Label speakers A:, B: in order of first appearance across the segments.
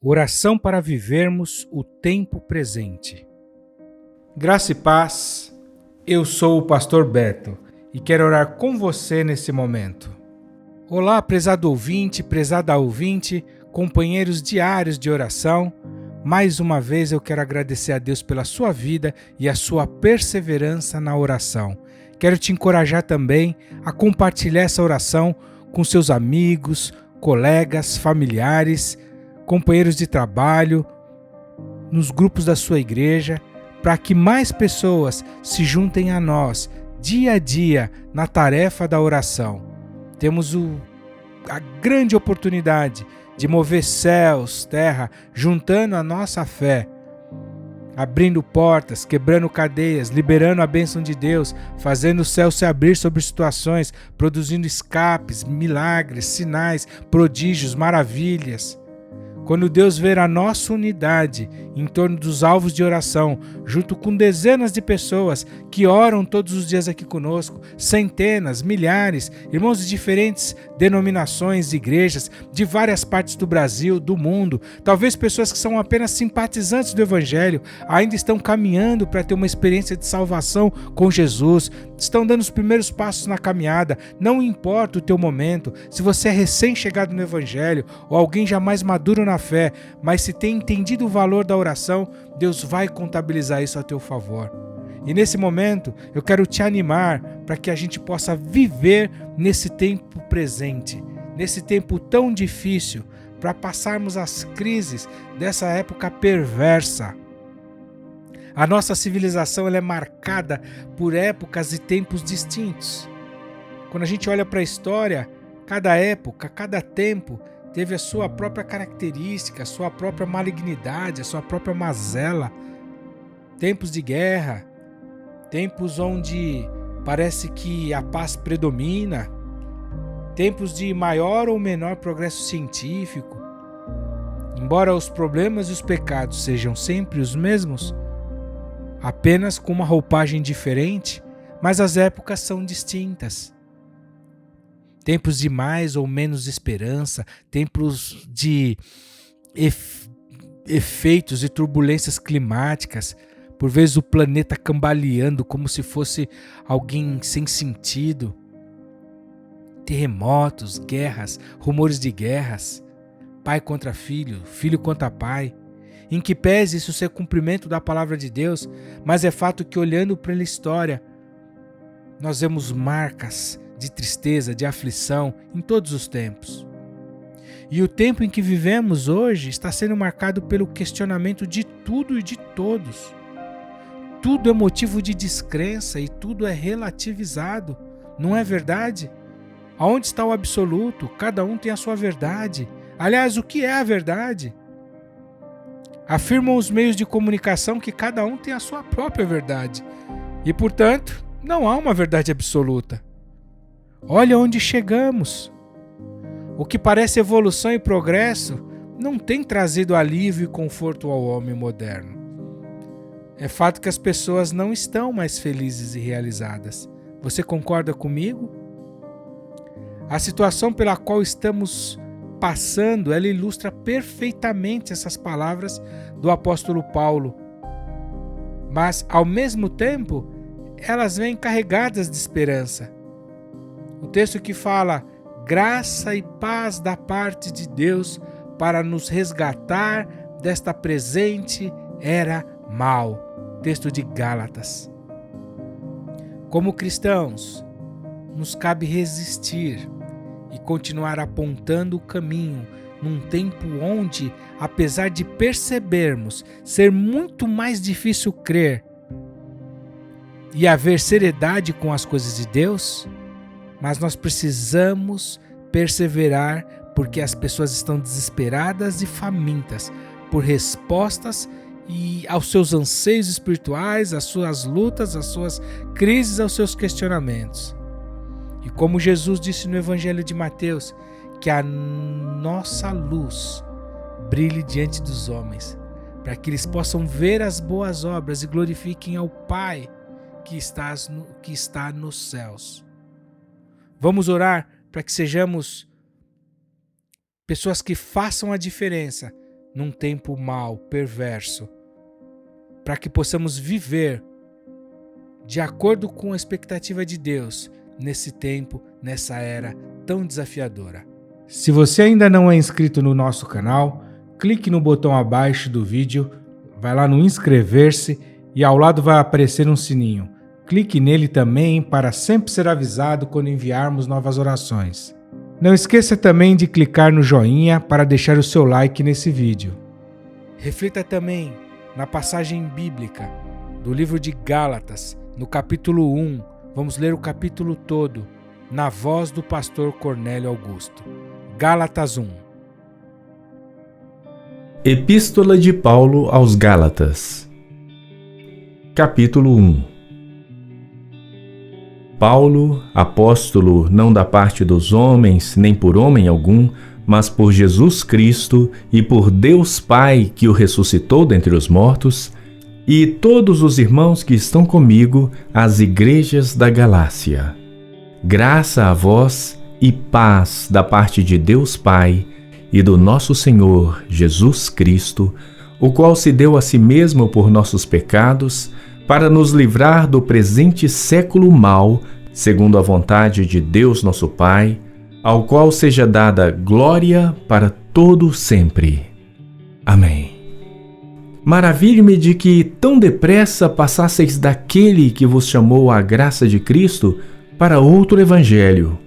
A: Oração para vivermos o tempo presente. Graça e paz, eu sou o pastor Beto e quero orar com você nesse momento. Olá, prezado ouvinte, prezada ouvinte, companheiros diários de oração. Mais uma vez eu quero agradecer a Deus pela sua vida e a sua perseverança na oração. Quero te encorajar também a compartilhar essa oração com seus amigos, colegas, familiares, companheiros de trabalho, nos grupos da sua igreja, para que mais pessoas se juntem a nós dia a dia na tarefa da oração. Temos a grande oportunidade de mover céus, terra, juntando a nossa fé, abrindo portas, quebrando cadeias, liberando a bênção de Deus, fazendo o céu se abrir sobre situações, produzindo escapes, milagres, sinais, prodígios, maravilhas. Quando Deus ver a nossa unidade em torno dos alvos de oração, junto com dezenas de pessoas que oram todos os dias aqui conosco, centenas, milhares, irmãos de diferentes denominações, igrejas, de várias partes do Brasil, do mundo, talvez pessoas que são apenas simpatizantes do Evangelho, ainda estão caminhando para ter uma experiência de salvação com Jesus, estão dando os primeiros passos na caminhada, não importa o teu momento, se você é recém-chegado no Evangelho ou alguém já mais maduro na fé, mas se tem entendido o valor da oração, Deus vai contabilizar isso a teu favor. E nesse momento, eu quero te animar para que a gente possa viver nesse tempo presente, nesse tempo tão difícil, para passarmos as crises dessa época perversa. A nossa civilização ela é marcada por épocas e tempos distintos. Quando a gente olha para a história, cada época, cada tempo teve a sua própria característica, a sua própria malignidade, a sua própria mazela. Tempos de guerra, tempos onde parece que a paz predomina, tempos de maior ou menor progresso científico. Embora os problemas e os pecados sejam sempre os mesmos, apenas com uma roupagem diferente, mas as épocas são distintas. Tempos de mais ou menos esperança, tempos de efeitos e turbulências climáticas, por vezes o planeta cambaleando como se fosse alguém sem sentido, terremotos, guerras, rumores de guerras, pai contra filho, filho contra pai, em que pese isso ser cumprimento da palavra de Deus, mas é fato que olhando para a história, nós vemos marcas de tristeza, de aflição em todos os tempos. E o tempo em que vivemos hoje está sendo marcado pelo questionamento de tudo e de todos. Tudo é motivo de descrença e tudo é relativizado. Não é verdade? Aonde está o absoluto? Cada um tem a sua verdade. Aliás, o que é a verdade? Afirmam os meios de comunicação que cada um tem a sua própria verdade. E, portanto, não há uma verdade absoluta. Olha onde chegamos. O que parece evolução e progresso não tem trazido alívio e conforto ao homem moderno. É fato que as pessoas não estão mais felizes e realizadas. Você concorda comigo? A situação pela qual estamos passando, ela ilustra perfeitamente essas palavras do apóstolo Paulo. Mas, ao mesmo tempo, elas vêm carregadas de esperança. O texto que fala, graça e paz da parte de Deus para nos resgatar desta presente era mal. Texto de Gálatas. Como cristãos, nos cabe resistir e continuar apontando o caminho num tempo onde, apesar de percebermos ser muito mais difícil crer e haver seriedade com as coisas de Deus, mas nós precisamos perseverar porque as pessoas estão desesperadas e famintas por respostas e aos seus anseios espirituais, às suas lutas, às suas crises, aos seus questionamentos. E como Jesus disse no Evangelho de Mateus, que a nossa luz brilhe diante dos homens, para que eles possam ver as boas obras e glorifiquem ao Pai que está nos céus. Vamos orar para que sejamos pessoas que façam a diferença num tempo mau, perverso, para que possamos viver de acordo com a expectativa de Deus nesse tempo, nessa era tão desafiadora. Se você ainda não é inscrito no nosso canal, clique no botão abaixo do vídeo, vai lá no inscrever-se e ao lado vai aparecer um sininho. Clique nele também para sempre ser avisado quando enviarmos novas orações. Não esqueça também de clicar no joinha para deixar o seu like nesse vídeo. Reflita também na passagem bíblica do livro de Gálatas, no capítulo 1. Vamos ler o capítulo todo, na voz do pastor Cornélio Augusto. Gálatas 1.
B: Epístola de Paulo aos Gálatas. Capítulo 1. Paulo, apóstolo, não da parte dos homens, nem por homem algum, mas por Jesus Cristo e por Deus Pai que o ressuscitou dentre os mortos, e todos os irmãos que estão comigo, às igrejas da Galácia. Graça a vós e paz da parte de Deus Pai e do nosso Senhor Jesus Cristo, o qual se deu a si mesmo por nossos pecados, para nos livrar do presente século mau, segundo a vontade de Deus nosso Pai, ao qual seja dada glória para todo sempre. Amém. Maravilho-me de que tão depressa passasseis daquele que vos chamou à graça de Cristo para outro evangelho,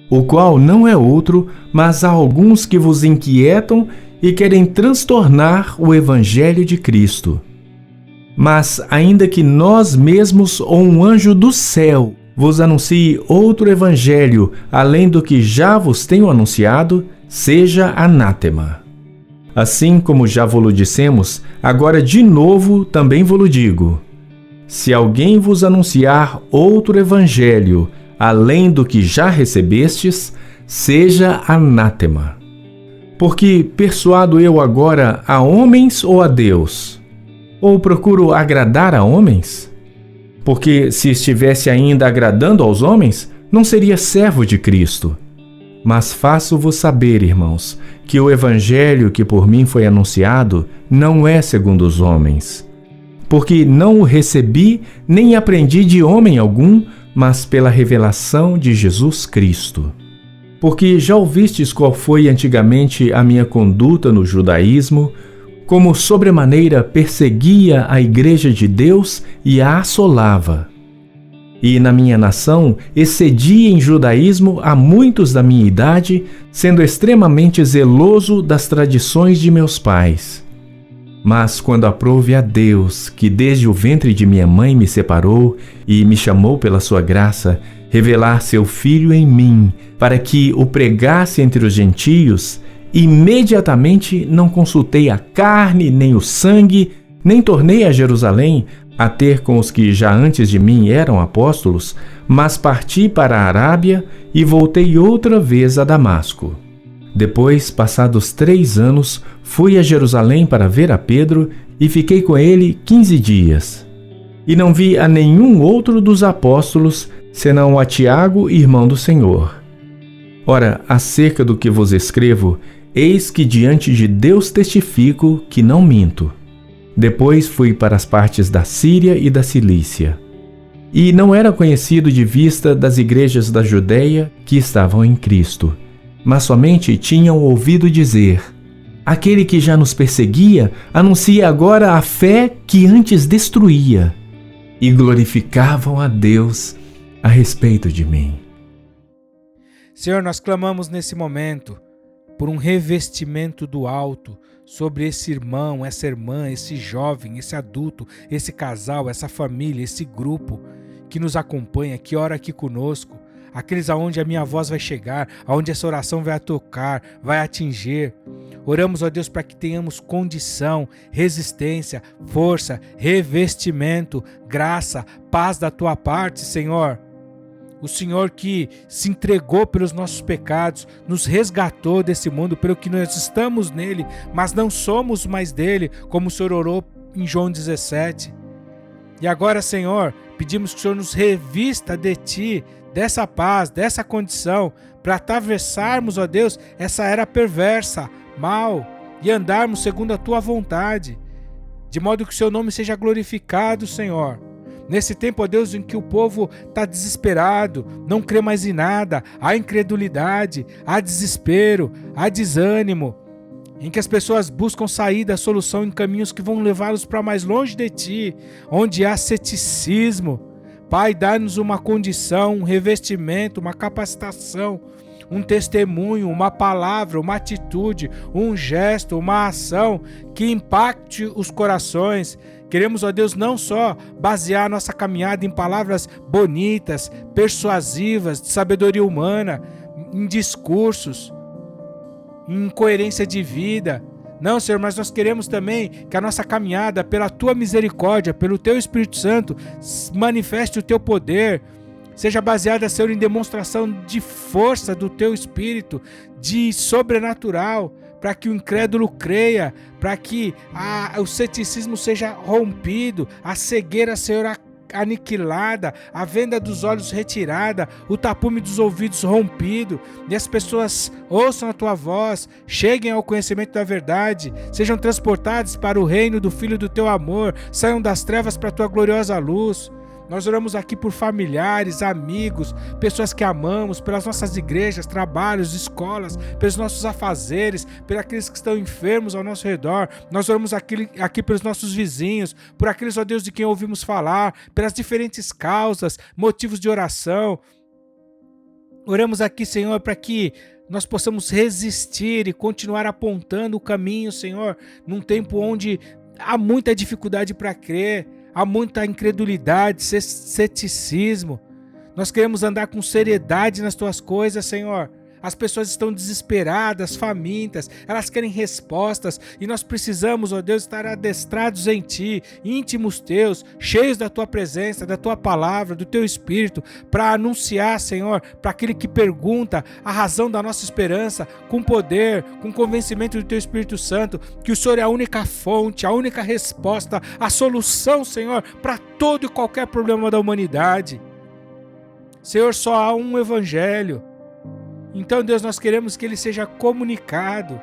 B: o qual não é outro, mas há alguns que vos inquietam e querem transtornar o evangelho de Cristo. Mas ainda que nós mesmos ou um anjo do céu vos anuncie outro evangelho além do que já vos tenho anunciado, seja anátema. Assim como já vos dissemos, agora de novo também vos digo: se alguém vos anunciar outro evangelho além do que já recebestes, seja anátema. Porque persuado eu agora a homens ou a Deus? Ou procuro agradar a homens? Porque se estivesse ainda agradando aos homens, não seria servo de Cristo. Mas faço-vos saber, irmãos, que o evangelho que por mim foi anunciado não é segundo os homens. Porque não o recebi nem aprendi de homem algum, mas pela revelação de Jesus Cristo. Porque já ouvistes qual foi antigamente a minha conduta no judaísmo, como sobremaneira perseguia a igreja de Deus e a assolava. E na minha nação excedia em judaísmo a muitos da minha idade, sendo extremamente zeloso das tradições de meus pais. Mas quando aprouve a Deus, que desde o ventre de minha mãe me separou e me chamou pela sua graça, revelar seu Filho em mim, para que o pregasse entre os gentios, imediatamente não consultei a carne nem o sangue, nem tornei a Jerusalém a ter com os que já antes de mim eram apóstolos, mas parti para a Arábia e voltei outra vez a Damasco. Depois, passados 3 anos, fui a Jerusalém para ver a Pedro e fiquei com ele 15 dias. E não vi a nenhum outro dos apóstolos, senão a Tiago, irmão do Senhor. Ora, acerca do que vos escrevo, eis que diante de Deus testifico que não minto. Depois fui para as partes da Síria e da Cilícia. E não era conhecido de vista das igrejas da Judeia que estavam em Cristo, mas somente tinham ouvido dizer: aquele que já nos perseguia anuncia agora a fé que antes destruía, e glorificavam a Deus a respeito de mim.
A: Senhor, nós clamamos nesse momento por um revestimento do alto sobre esse irmão, essa irmã, esse jovem, esse adulto, esse casal, essa família, esse grupo que nos acompanha, que ora aqui conosco, aqueles aonde a minha voz vai chegar, aonde essa oração vai tocar, vai atingir. Oramos, ó Deus, para que tenhamos condição, resistência, força, revestimento, graça, paz da Tua parte, Senhor. O Senhor que se entregou pelos nossos pecados, nos resgatou desse mundo, pelo que nós estamos nele, mas não somos mais dele, como o Senhor orou em João 17. E agora, Senhor, pedimos que o Senhor nos revista de Ti, dessa paz, dessa condição, para atravessarmos, ó Deus, essa era perversa, mal, e andarmos segundo a tua vontade, de modo que o seu nome seja glorificado, Senhor. Nesse tempo, ó Deus, em que o povo está desesperado, não crê mais em nada, há incredulidade, há desespero, há desânimo, em que as pessoas buscam saída, solução em caminhos que vão levá-los para mais longe de Ti, onde há ceticismo. Pai, dá-nos uma condição, um revestimento, uma capacitação, um testemunho, uma palavra, uma atitude, um gesto, uma ação que impacte os corações. Queremos, ó Deus, não só basear a nossa caminhada em palavras bonitas, persuasivas, de sabedoria humana, em discursos, em coerência de vida. Não, Senhor, mas nós queremos também que a nossa caminhada, pela Tua misericórdia, pelo Teu Espírito Santo, manifeste o Teu poder, seja baseada, Senhor, em demonstração de força do Teu Espírito, de sobrenatural, para que o incrédulo creia, para que o ceticismo seja rompido, a cegueira, Senhor, aniquilada, a venda dos olhos retirada, o tapume dos ouvidos rompido, e as pessoas ouçam a Tua voz, cheguem ao conhecimento da verdade, sejam transportadas para o reino do Filho do Teu amor, saiam das trevas para a Tua gloriosa luz. Nós oramos aqui por familiares, amigos, pessoas que amamos, pelas nossas igrejas, trabalhos, escolas, pelos nossos afazeres, por aqueles que estão enfermos ao nosso redor. Nós oramos aqui pelos nossos vizinhos, por aqueles, ó Deus, de quem ouvimos falar, pelas diferentes causas, motivos de oração. Oramos aqui, Senhor, para que nós possamos resistir e continuar apontando o caminho, Senhor, num tempo onde há muita dificuldade para crer, há muita incredulidade, ceticismo. Nós queremos andar com seriedade nas Tuas coisas, Senhor. As pessoas estão desesperadas, famintas, elas querem respostas e nós precisamos, ó Deus, estar adestrados em Ti, íntimos Teus, cheios da Tua presença, da Tua palavra, do Teu Espírito, para anunciar, Senhor, para aquele que pergunta a razão da nossa esperança, com poder, com convencimento do Teu Espírito Santo, que o Senhor é a única fonte, a única resposta, a solução, Senhor, para todo e qualquer problema da humanidade. Senhor, só há um Evangelho. Então, Deus, nós queremos que ele seja comunicado.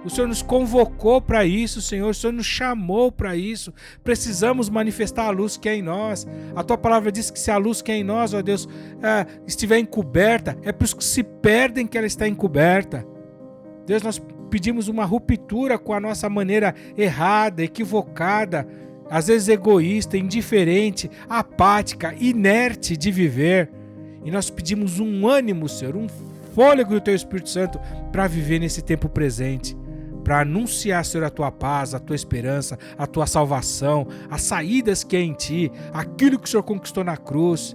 A: O Senhor nos convocou para isso, Senhor. O Senhor nos chamou para isso. Precisamos manifestar a luz que é em nós. A Tua palavra diz que se a luz que é em nós, ó Deus, estiver encoberta, é para os que se perdem que ela está encoberta. Deus, nós pedimos uma ruptura com a nossa maneira errada, equivocada, às vezes egoísta, indiferente, apática, inerte de viver. E nós pedimos um ânimo, Senhor, um fôlego do Teu Espírito Santo para viver nesse tempo presente, para anunciar, Senhor, a Tua paz, a Tua esperança, a Tua salvação, as saídas que é em Ti, aquilo que o Senhor conquistou na cruz,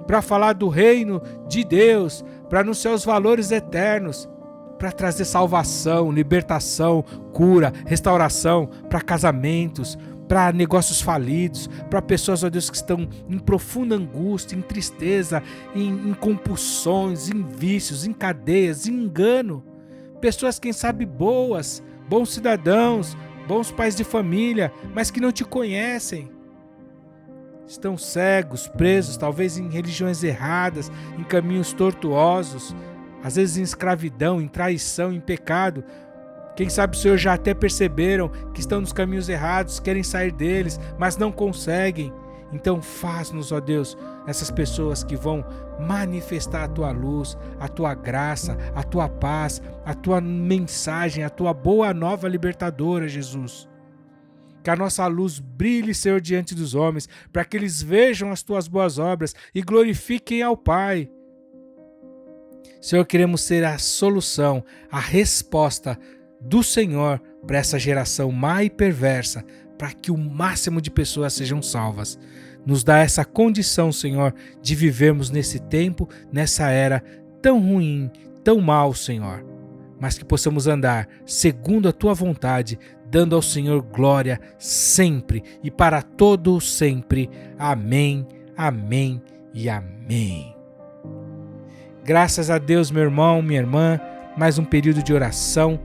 A: para falar do reino de Deus, para anunciar os valores eternos, para trazer salvação, libertação, cura, restauração para casamentos, para negócios falidos, para pessoas, ó Deus, que estão em profunda angústia, em tristeza, em compulsões, em vícios, em cadeias, em engano. Pessoas, quem sabe, bons cidadãos, bons pais de família, mas que não Te conhecem. Estão cegos, presos, talvez em religiões erradas, em caminhos tortuosos, às vezes em escravidão, em traição, em pecado. Quem sabe, Senhor, já até perceberam que estão nos caminhos errados, querem sair deles, mas não conseguem. Então faz-nos, ó Deus, essas pessoas que vão manifestar a Tua luz, a Tua graça, a Tua paz, a Tua mensagem, a Tua boa nova libertadora, Jesus. Que a nossa luz brilhe, Senhor, diante dos homens, para que eles vejam as Tuas boas obras e glorifiquem ao Pai. Senhor, queremos ser a solução, a resposta do Senhor para essa geração má e perversa, para que o máximo de pessoas sejam salvas. Nos dá essa condição, Senhor, de vivermos nesse tempo, nessa era tão ruim, tão mal, Senhor, mas que possamos andar segundo a Tua vontade, dando ao Senhor glória sempre e para todo sempre. Amém, amém e amém. Graças a Deus, meu irmão, minha irmã, mais um período de oração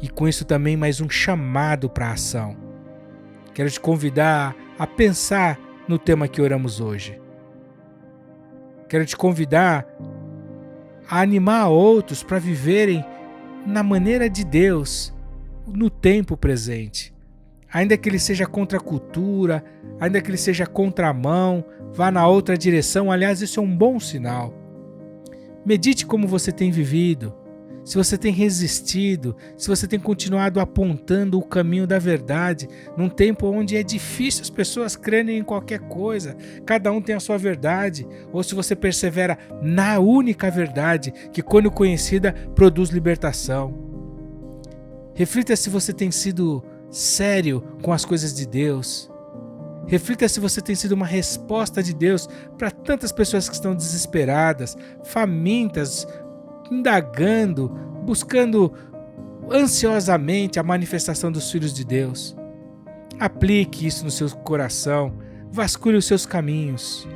A: e com isso também mais um chamado para a ação. Quero te convidar a pensar no tema que oramos hoje. Quero te convidar a animar outros para viverem na maneira de Deus no tempo presente. Ainda que ele seja contra a cultura, ainda que ele seja contramão, vá na outra direção, aliás, isso é um bom sinal. Medite como você tem vivido, se você tem resistido, se você tem continuado apontando o caminho da verdade, num tempo onde é difícil as pessoas crerem em qualquer coisa, cada um tem a sua verdade, ou se você persevera na única verdade, que quando conhecida produz libertação. Reflita se você tem sido sério com as coisas de Deus. Reflita se você tem sido uma resposta de Deus para tantas pessoas que estão desesperadas, famintas, indagando, buscando ansiosamente a manifestação dos filhos de Deus. Aplique isso no seu coração, vasculhe os seus caminhos.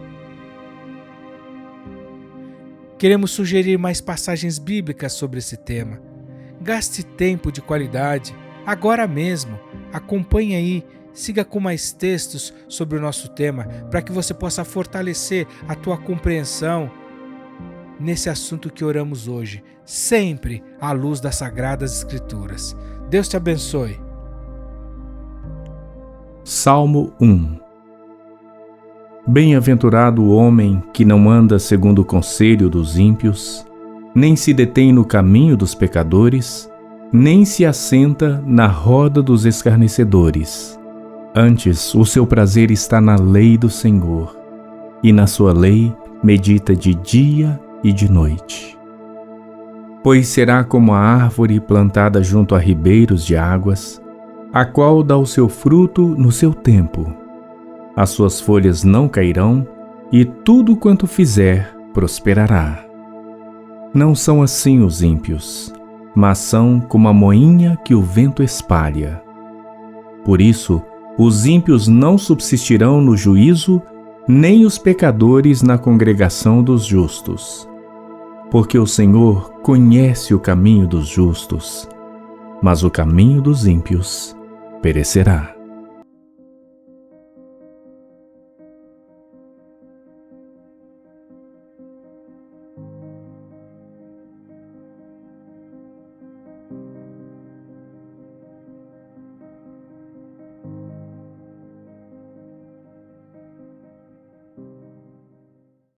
A: Queremos sugerir mais passagens bíblicas sobre esse tema. Gaste tempo de qualidade, agora mesmo. Acompanhe aí, siga com mais textos sobre o nosso tema, para que você possa fortalecer a tua compreensão nesse assunto que oramos hoje, sempre à luz das Sagradas Escrituras. Deus te abençoe.
B: Salmo 1. Bem-aventurado o homem que não anda segundo o conselho dos ímpios, nem se detém no caminho dos pecadores, nem se assenta na roda dos escarnecedores. Antes, o seu prazer está na lei do Senhor, e na sua lei medita de dia e de noite. Pois será como a árvore plantada junto a ribeiros de águas, a qual dá o seu fruto no seu tempo. As suas folhas não cairão, e tudo quanto fizer prosperará. Não são assim os ímpios, mas são como a moinha que o vento espalha. Por isso, os ímpios não subsistirão no juízo, nem os pecadores na congregação dos justos. Porque o Senhor conhece o caminho dos justos, mas o caminho dos ímpios perecerá.